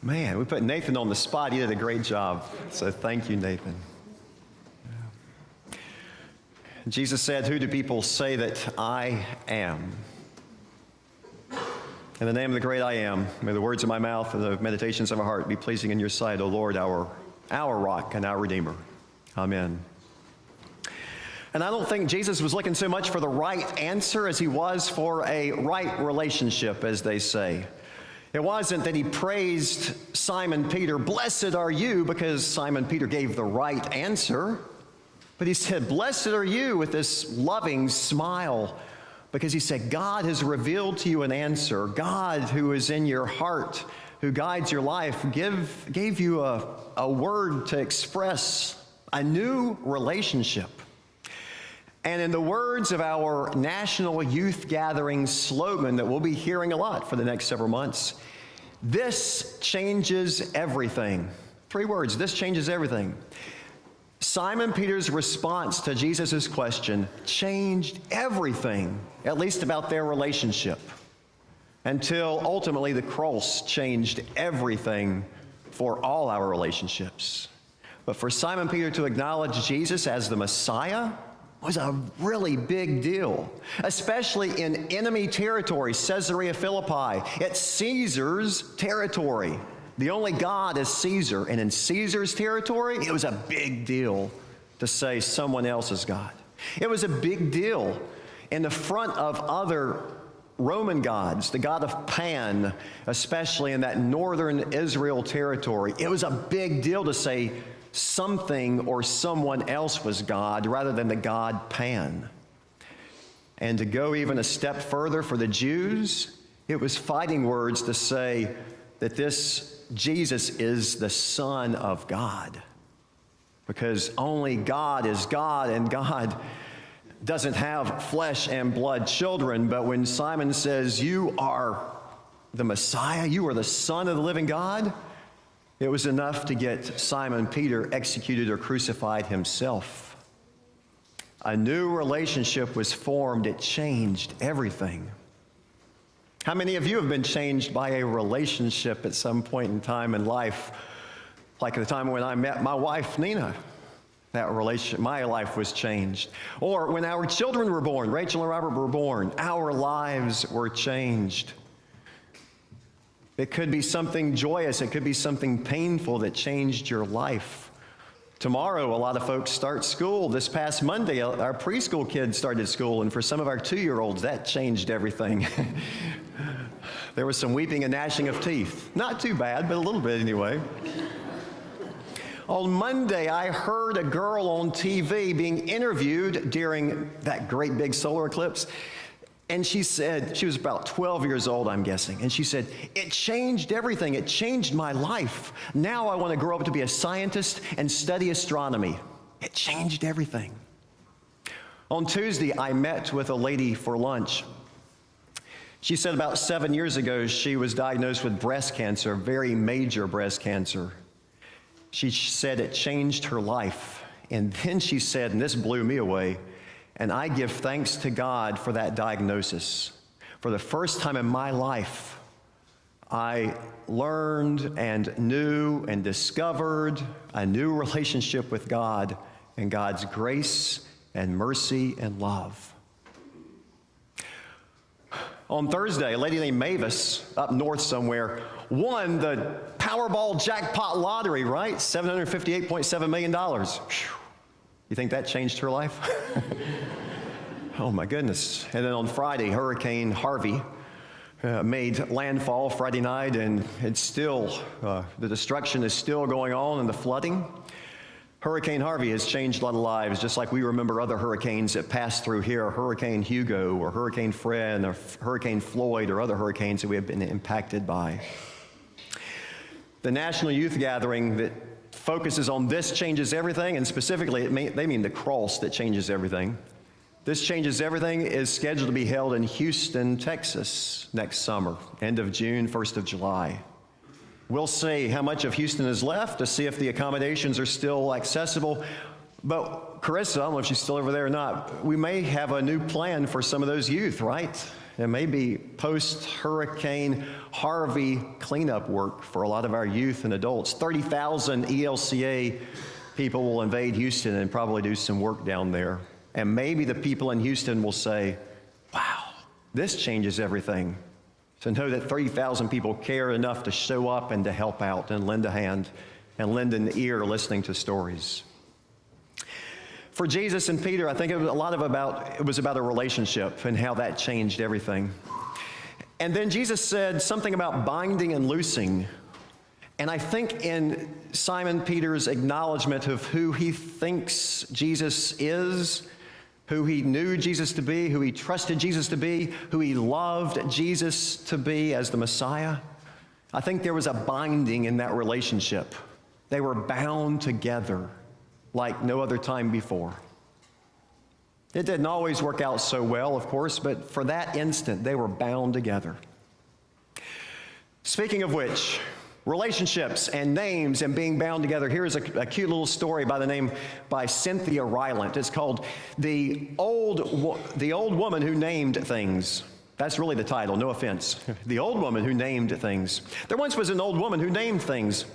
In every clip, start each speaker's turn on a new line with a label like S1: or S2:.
S1: Man, we put Nathan on the spot. He did a great job. So thank you, Nathan. Jesus said, "Who do people say that I am?" In the name of the great I am, may the words of my mouth and the meditations of our heart be pleasing in your sight, O Lord, our rock and our Redeemer. Amen. And I don't think Jesus was looking so much for the right answer as he was for a right relationship, as they say. It wasn't that he praised Simon Peter, "Blessed are you," because Simon Peter gave the right answer. But he said, "Blessed are you," with this loving smile, because he said, God has revealed to you an answer. God, who is in your heart, who guides your life, gave you a word to express a new relationship. And in the words of our National Youth Gathering slogan that we'll be hearing a lot for the next several months, this changes everything. 3 words, this changes everything. Simon Peter's response to Jesus' question changed everything, at least about their relationship, until ultimately the cross changed everything for all our relationships. But for Simon Peter to acknowledge Jesus as the Messiah was a really big deal, especially in enemy territory, Caesarea Philippi. It's Caesar's territory. The only God is Caesar, and in Caesar's territory, it was a big deal to say someone else is God. It was a big deal in the front of other Roman gods, the god of Pan, especially in that northern Israel territory. It was a big deal to say something or someone else was God rather than the god Pan. And to go even a step further for the Jews, it was fighting words to say that this Jesus is the Son of God, because only God is God, and God doesn't have flesh and blood children. But when Simon says, "You are the Messiah, you are the Son of the living God," it was enough to get Simon Peter executed or crucified himself. A new relationship was formed. It changed everything. How many of you have been changed by a relationship at some point in time in life? Like the time when I met my wife, Nina. My life was changed. Or when our children were born, Rachel and Robert were born, our lives were changed. It could be something joyous. It could be something painful that changed your life. Tomorrow, a lot of folks start school. This past Monday, our preschool kids started school, and for some of our 2-year-olds, that changed everything. There was some weeping and gnashing of teeth. Not too bad, but a little bit anyway. On Monday, I heard a girl on TV being interviewed during that great big solar eclipse. And she said, she was about 12 years old, I'm guessing. And she said, "It changed everything. It changed my life. Now I want to grow up to be a scientist and study astronomy. It changed everything." On Tuesday, I met with a lady for lunch. She said about 7 years ago, she was diagnosed with breast cancer, very major breast cancer. She said it changed her life. And then she said, and this blew me away, "And I give thanks to God for that diagnosis. For the first time in my life, I learned and knew and discovered a new relationship with God and God's grace and mercy and love." On Thursday, a lady named Mavis up north somewhere won the Powerball jackpot lottery, right? $758.7 million. Whew. You think that changed her life? Oh my goodness. And then on Friday, Hurricane Harvey made landfall Friday night, and it's still, the destruction is still going on and the flooding. Hurricane Harvey has changed a lot of lives, just like we remember other hurricanes that passed through here, Hurricane Hugo or Hurricane Fred or Hurricane Floyd or other hurricanes that we have been impacted by. The National Youth Gathering that focuses on this changes everything, and specifically they mean the cross that changes everything. This changes everything is scheduled to be held in Houston, Texas next summer, end of June, 1st of July. We'll see how much of Houston is left to see if the accommodations are still accessible. But Carissa, I don't know if she's still over there or not, we may have a new plan for some of those youth, right? It may be post-Hurricane Harvey cleanup work for a lot of our youth and adults. 30,000 ELCA people will invade Houston and probably do some work down there. And maybe the people in Houston will say, wow, this changes everything. To know that 30,000 people care enough to show up and to help out and lend a hand and lend an ear listening to stories. For Jesus and Peter, I think it was about a relationship and how that changed everything. And then Jesus said something about binding and loosing. And I think in Simon Peter's acknowledgement of who he thinks Jesus is, who he knew Jesus to be, who he trusted Jesus to be, who he loved Jesus to be as the Messiah, I think there was a binding in that relationship. They were bound together like no other time before. It didn't always work out so well, of course, but for that instant, they were bound together. Speaking of which, relationships and names and being bound together, here's a cute little story by Cynthia Rylant. It's called The Old Woman Who Named Things. That's really the title, no offense. The Old Woman Who Named Things. There once was an old woman who named things.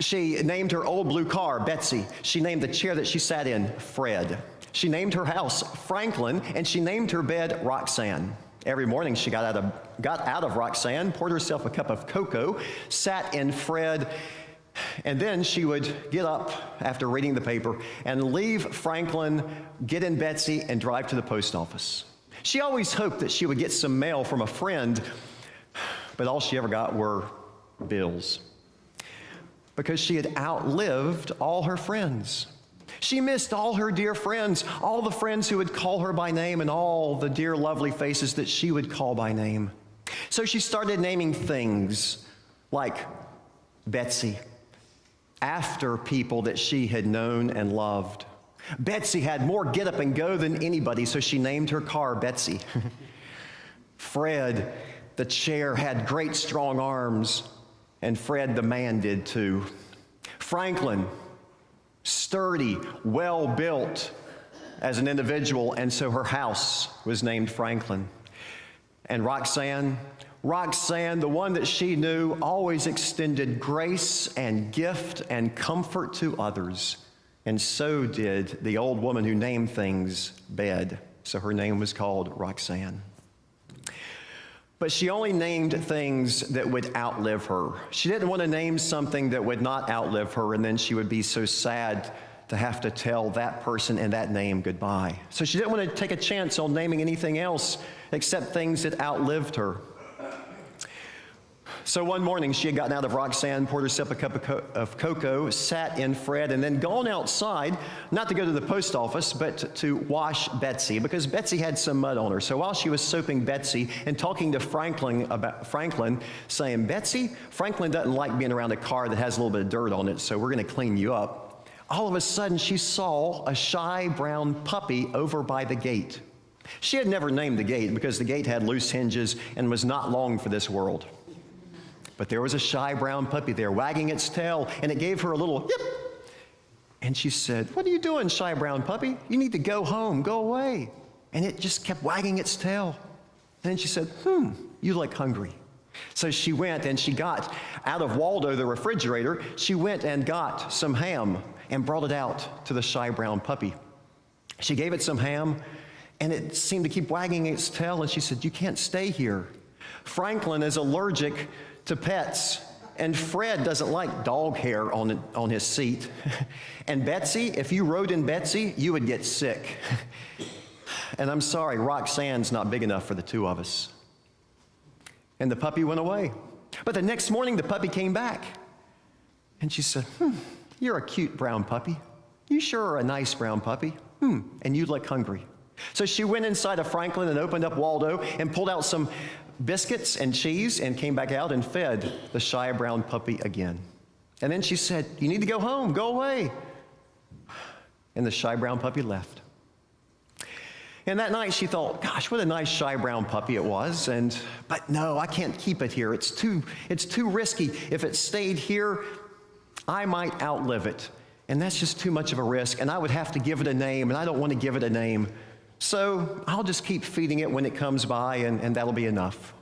S1: She named her old blue car, Betsy. She named the chair that she sat in, Fred. She named her house, Franklin, and she named her bed, Roxanne. Every morning she got out of Roxanne, poured herself a cup of cocoa, sat in Fred, and then she would get up after reading the paper and leave Franklin, get in Betsy, and drive to the post office. She always hoped that she would get some mail from a friend, but all she ever got were bills, because she had outlived all her friends. She missed all her dear friends, all the friends who would call her by name and all the dear lovely faces that she would call by name. So she started naming things like Betsy, after people that she had known and loved. Betsy had more get up and go than anybody, so she named her car Betsy. Fred, the chair, had great strong arms, and Fred the man did too. Franklin, sturdy, well-built as an individual, and so her house was named Franklin. And Roxanne, the one that she knew, always extended grace and gift and comfort to others. And so did the old woman who named things bed. So her name was called Roxanne. But she only named things that would outlive her. She didn't want to name something that would not outlive her, and then she would be so sad to have to tell that person and that name goodbye. So she didn't want to take a chance on naming anything else except things that outlived her. So one morning she had gotten out of Roxanne, poured herself a cup of cocoa, sat in Fred, and then gone outside, not to go to the post office, but to wash Betsy, because Betsy had some mud on her. So while she was soaping Betsy and talking to Franklin, saying, Betsy, Franklin doesn't like being around a car that has a little bit of dirt on it, so we're going to clean you up. All of a sudden she saw a shy brown puppy over by the gate. She had never named the gate because the gate had loose hinges and was not long for this world. But there was a shy brown puppy there wagging its tail, and it gave her a little yip. And she said, what are you doing, shy brown puppy? You need to go home, go away. And it just kept wagging its tail. And then she said, you look hungry. So she went and she got out of Waldo, the refrigerator, she went and got some ham and brought it out to the shy brown puppy. She gave it some ham, and it seemed to keep wagging its tail, and she said, you can't stay here. Franklin is allergic to pets, and Fred doesn't like dog hair on his seat. And Betsy, if you rode in Betsy, you would get sick. And I'm sorry, Roxanne's not big enough for the two of us. And the puppy went away. But the next morning, the puppy came back. And she said, you're a cute brown puppy. You sure are a nice brown puppy. And you look hungry. So she went inside of Franklin and opened up Waldo and pulled out some biscuits and cheese and came back out and fed the shy brown puppy again. And then she said, you need to go home, go away. And the shy brown puppy left. And that night she thought, gosh, what a nice shy brown puppy it was. But no, I can't keep it here. It's too risky. If it stayed here, I might outlive it. And that's just too much of a risk. And I would have to give it a name, and I don't want to give it a name. So I'll just keep feeding it when it comes by, and that'll be enough.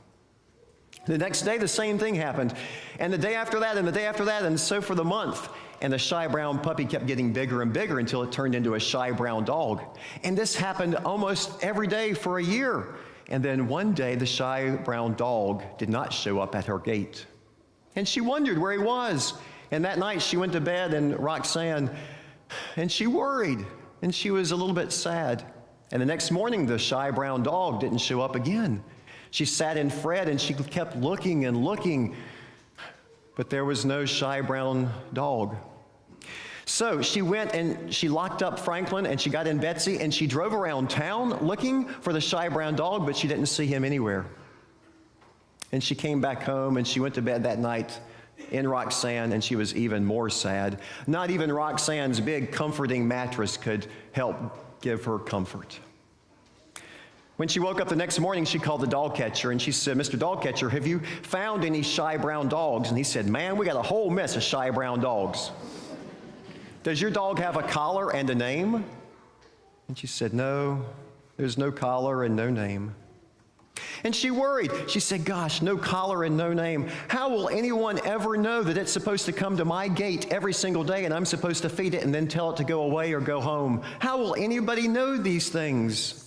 S1: The next day, the same thing happened. And the day after that, and the day after that, and so for the month. And the shy brown puppy kept getting bigger and bigger until it turned into a shy brown dog. And this happened almost every day for a year. And then one day, the shy brown dog did not show up at her gate. And she wondered where he was. And that night, she went to bed, and Roxanne, and she worried, and she was a little bit sad. And the next morning, the shy brown dog didn't show up again. She sat in Fred, and she kept looking and looking, but there was no shy brown dog. So she went and she locked up Franklin, and she got in Betsy, and she drove around town looking for the shy brown dog, but she didn't see him anywhere. And she came back home, and she went to bed that night in Roxanne, and she was even more sad. Not even Roxanne's big comforting mattress could help give her comfort. When she woke up the next morning, she called the dog catcher, and she said, "Mr. Dog Catcher, have you found any shy brown dogs?" And he said, "Man, we got a whole mess of shy brown dogs. Does your dog have a collar and a name?" And she said, "No, there's no collar and no name." And she worried. She said, "Gosh, no collar and no name. How will anyone ever know that it's supposed to come to my gate every single day and I'm supposed to feed it and then tell it to go away or go home? How will anybody know these things?"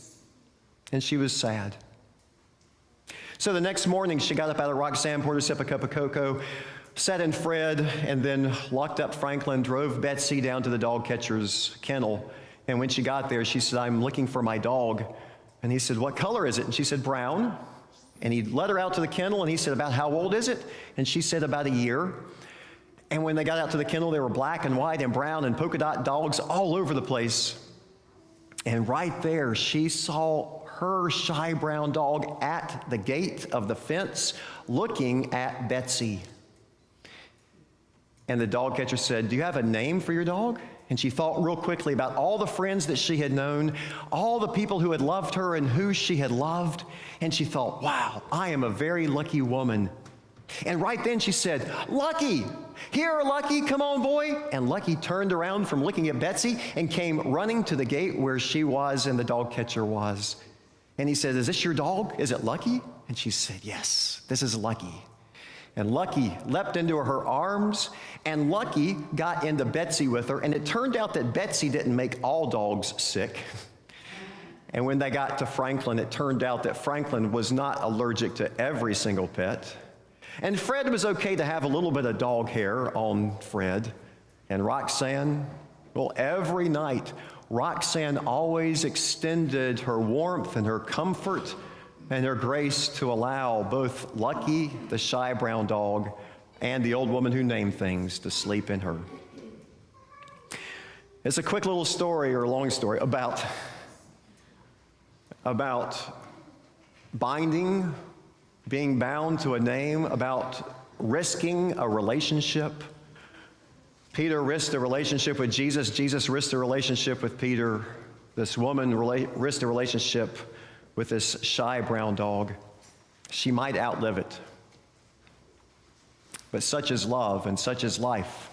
S1: And she was sad. So the next morning, she got up out of Roxanne, poured herself a cup of cocoa, sat in Fred, and then locked up Franklin, drove Betsy down to the dog catcher's kennel. And when she got there, she said, "I'm looking for my dog." And he said, "What color is it?" And she said, "Brown." And he led her out to the kennel, and he said, "About how old is it?" And she said, "About a year." And when they got out to the kennel, there were black and white and brown and polka dot dogs all over the place. And right there, she saw her shy brown dog at the gate of the fence looking at Betsy. And the dog catcher said, "Do you have a name for your dog?" And she thought real quickly about all the friends that she had known, all the people who had loved her and who she had loved. And she thought, "Wow, I am a very lucky woman." And right then she said, "Lucky, here, Lucky, come on, boy." And Lucky turned around from looking at Betsy and came running to the gate where she was and the dog catcher was. And he said, "Is this your dog? Is it Lucky?" And she said, "Yes, this is Lucky." And Lucky leapt into her arms, and Lucky got into Betsy with her. And it turned out that Betsy didn't make all dogs sick. And when they got to Franklin, it turned out that Franklin was not allergic to every single pet. And Fred was okay to have a little bit of dog hair on Fred. And Roxanne, well, every night, Roxanne always extended her warmth and her comfort and her grace to allow both Lucky, the shy brown dog, and the old woman who named things to sleep in her. It's a quick little story, or a long story, about binding, being bound to a name, about risking a relationship. Peter risked a relationship with Jesus. Jesus risked a relationship with Peter. This woman risked a relationship with this shy brown dog. She might outlive it. But such is love and such is life.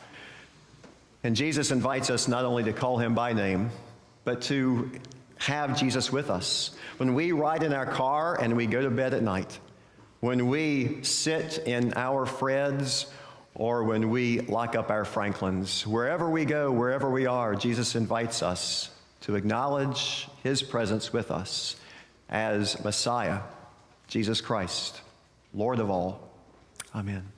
S1: And Jesus invites us not only to call him by name, but to have Jesus with us. When we ride in our car and we go to bed at night, when we sit in our Freds, or when we lock up our Franklins, wherever we go, wherever we are, Jesus invites us to acknowledge his presence with us as Messiah, Jesus Christ, Lord of all. Amen.